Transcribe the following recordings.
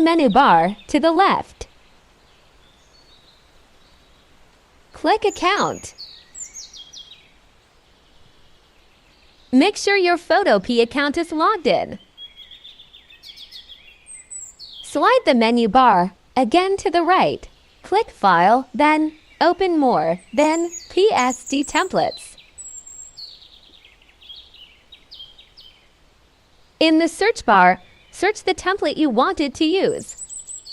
the menu bar to the left. Click Account. Make sure your Photopea account is logged in. Slide the menu bar again to the right. Click File, then Open More, then PSD Templates. In the search bar, search the template you wanted to use,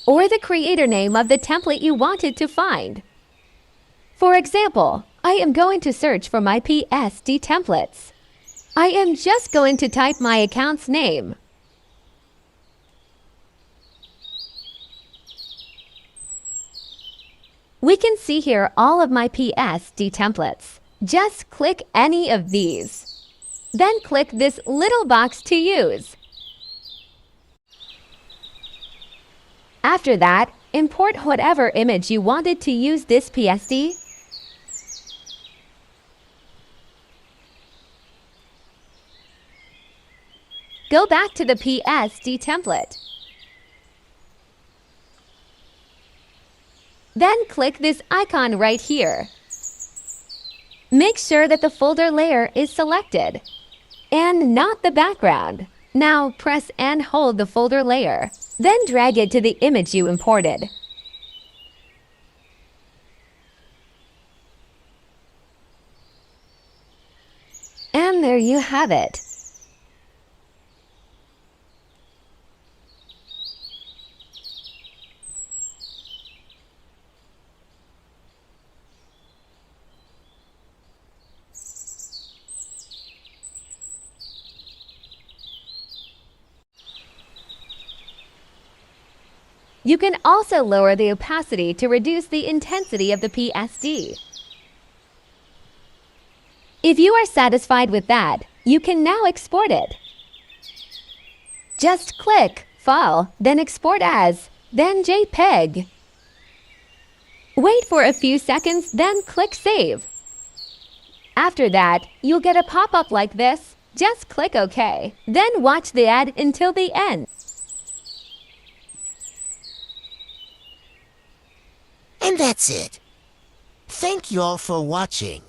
or the creator name of the template you wanted to find. For example, I am going to search for my PSD templates. I am just going to type my account's name. We can see here all of my PSD templates. Just click any of these. Then click this little box to use. After that, import whatever image you wanted to use this PSD. Go back to the PSD template. Then click this icon right here. Make sure that the folder layer is selected and not the background. Now press and hold the folder layer. Then drag it to the image you imported. And there you have it. You can also lower the opacity to reduce the intensity of the PSD. If you are satisfied with that, you can now export it. Just click File, then Export As, then JPEG. Wait for a few seconds, then click Save. After that, you'll get a pop-up like this. Just click OK. Then watch the ad until the end. And that's it. Thank you all for watching.